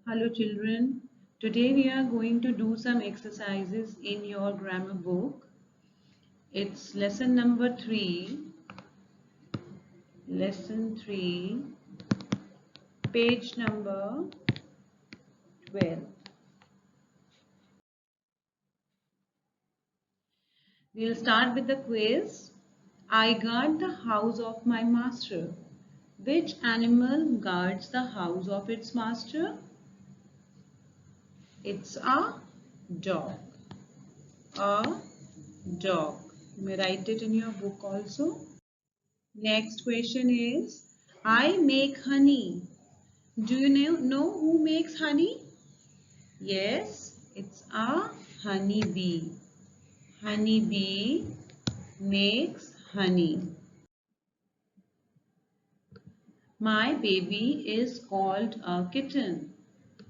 Hello children, today we are going to do some exercises in your grammar book. It's lesson 3, page number 12. We'll start with the quiz. I guard the house of my master. Which animal guards the house of its master? It's a dog. A dog. You may write it in your book also. Next question is, I make honey. Do you know who makes honey? Yes, it's a honeybee. Honeybee makes honey. My baby is called a kitten.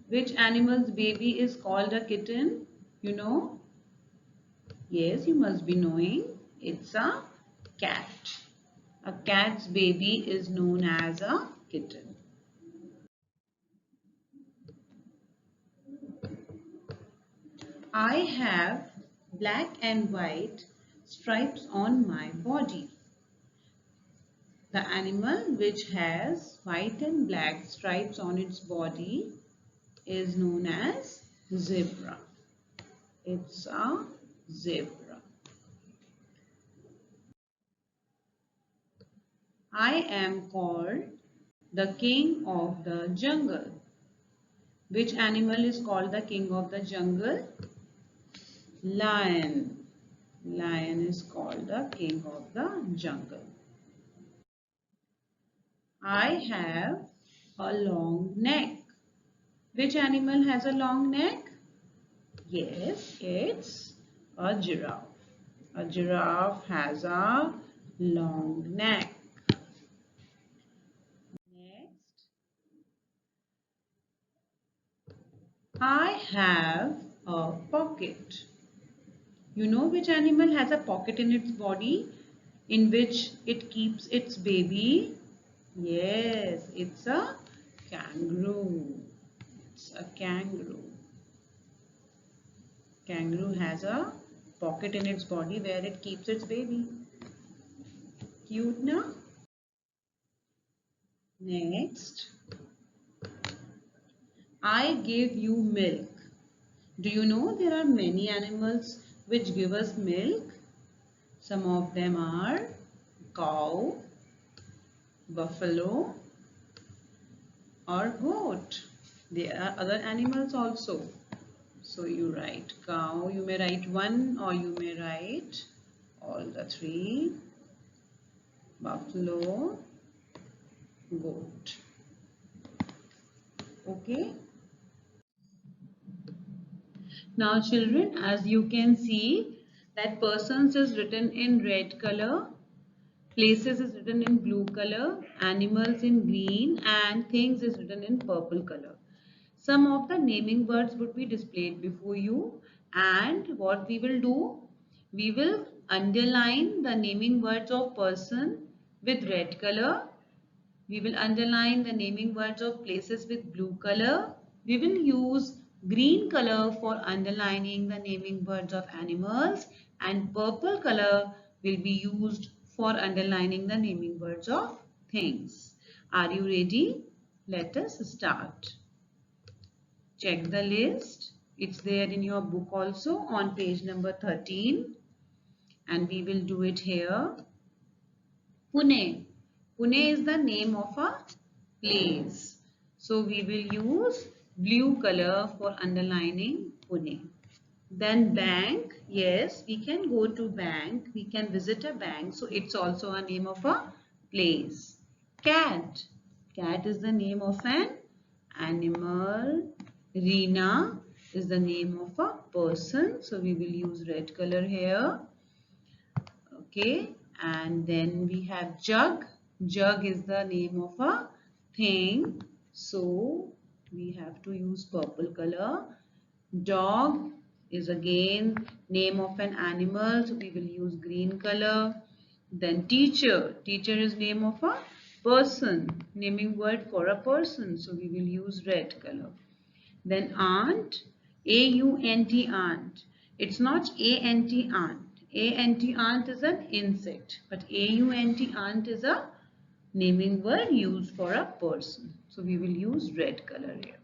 Which animal's baby is called a kitten? You know? Yes, you must be knowing. It's a cat. A cat's baby is known as a kitten. I have black and white stripes on my body. The animal which has white and black stripes on its body is known as zebra. It's a zebra. I am called the king of the jungle. Which animal is called the king of the jungle? Lion. Lion is called the king of the jungle. I have a long neck. Which animal has a long neck? Yes, it's a giraffe. A giraffe has a long neck. Next, I have a pocket. You know which animal has a pocket in its body in which it keeps its baby? Yes, it's a kangaroo. It's a kangaroo. Kangaroo has a pocket in its body where it keeps its baby. Cute, na? Next, I give you milk. Do you know there are many animals which give us milk? Some of them are cow, buffalo, or goat. There are other animals also. So you write cow, you may write one or you may write all the three. Buffalo, goat. Okay. Now children, as you can see that persons is written in red color, places is written in blue color, animals in green and things is written in purple color. Some of the naming words would be displayed before you and what we will do, we will underline the naming words of person with red color. We will underline the naming words of places with blue color. We will use green color for underlining the naming words of animals and purple color will be used for underlining the naming words of things. Are you ready? Let us start. Check the list. It's there in your book also on page number 13 and we will do it here. Pune. Pune is the name of a place. So we will use blue color for underlining Pune. Then bank. Yes, we can go to bank. We can visit a bank. So it's also a name of a place. Cat. Cat is the name of an animal. Reena is the name of a person. So we will use red color here. Okay, and then we have jug. Jug is the name of a thing, so we have to use purple color. Dog is again name of an animal, so we will use green color. Then teacher. Teacher is name of a person, naming word for a person, so we will use red color. Then aunt, A-U-N-T, aunt. It's not A-N-T, aunt. A-N-T, aunt is an insect, but A-U-N-T, aunt is a naming word used for a person. So we will use red color here.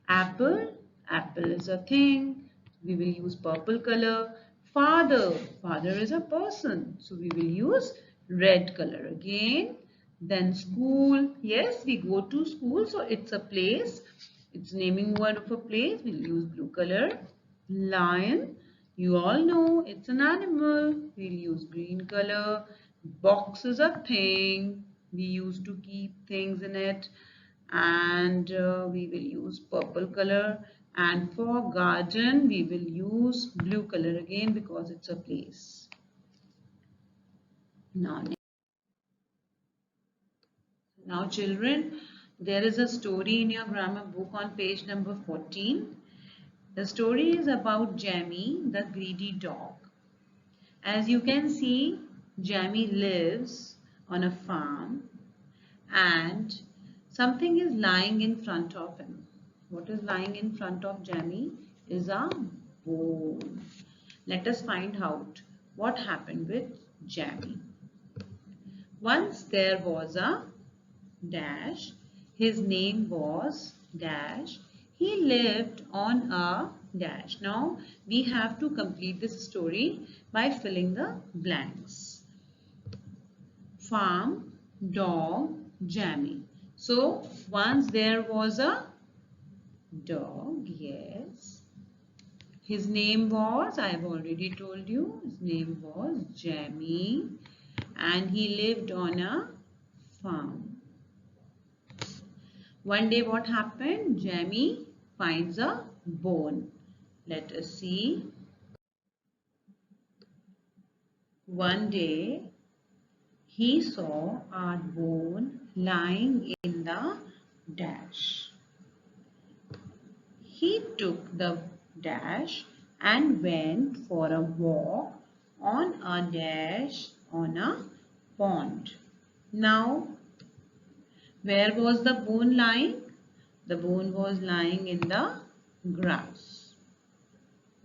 Apple, apple is a thing. We will use purple color. Father, father is a person. So we will use red color again. Then school, yes, we go to school, so it's a place. It's naming word of a place. We'll use blue color. Lion, you all know it's an animal. We'll use green color. Box is a thing. We used to keep things in it. And we will use purple color. And for garden, we will use blue color again because it's a place. Now children, there is a story in your grammar book on page number 14. The story is about Jammy, the greedy dog. As you can see, Jammy lives on a farm and something is lying in front of him. What is lying in front of Jammy is a bone. Let us find out what happened with Jammy. Once there was a dash. His name was dash. He lived on a dash. Now we have to complete this story by filling the blanks. Farm, dog, Jammy. So once there was a dog, yes. His name was, I have already told you, his name was Jammy and he lived on a farm. One day what happened? Jammy finds a bone. Let us see. One day he saw a bone lying in the dash. He took the dash and went for a walk on a dash on a pond. Now, where was the bone lying? The bone was lying in the grass.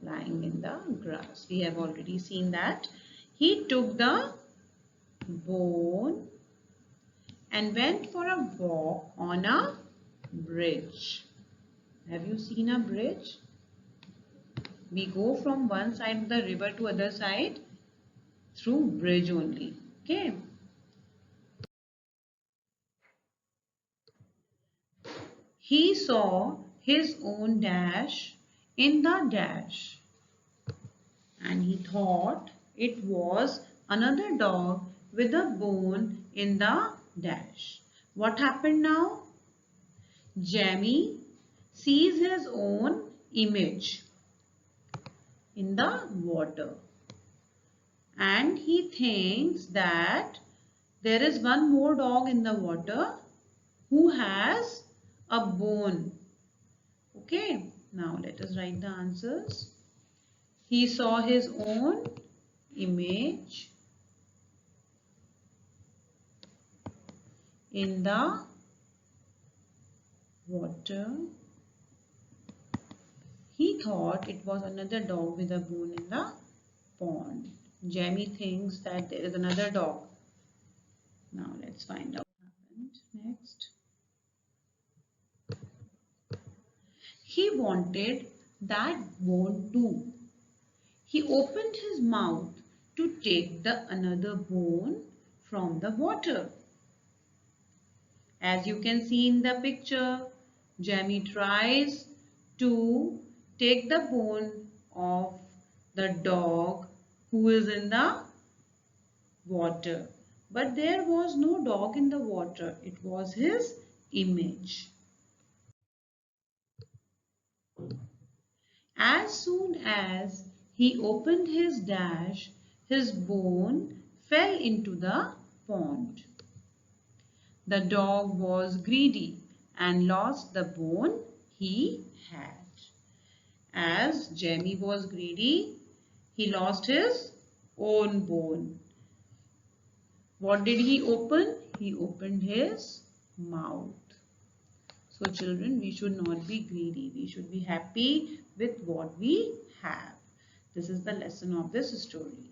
Lying in the grass. We have already seen that. He took the bone and went for a walk on a bridge. Have you seen a bridge? We go from one side of the river to other side through bridge only. Okay. He saw his own dash in the dash and he thought it was another dog with a bone in the dash. What happened now? Jammy sees his own image in the water and he thinks that there is one more dog in the water who has a bone. Okay, now let us write the answers. He saw his own image in the water. He thought it was another dog with a bone in the pond. Jammy thinks that there is another dog. Now let's find out what happened next. He wanted that bone too. He opened his mouth to take the another bone from the water. As you can see in the picture, Jammy tries to take the bone of the dog who is in the water. But there was no dog in the water. It was his image. As soon as he opened his dash, his bone fell into the pond. The dog was greedy and lost the bone he had. As Jammy was greedy, he lost his own bone. What did he open? He opened his mouth. So children, we should not be greedy. We should be happy with what we have. This is the lesson of this story.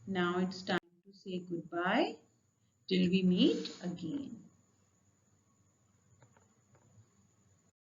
Now it's time to say goodbye till we meet again.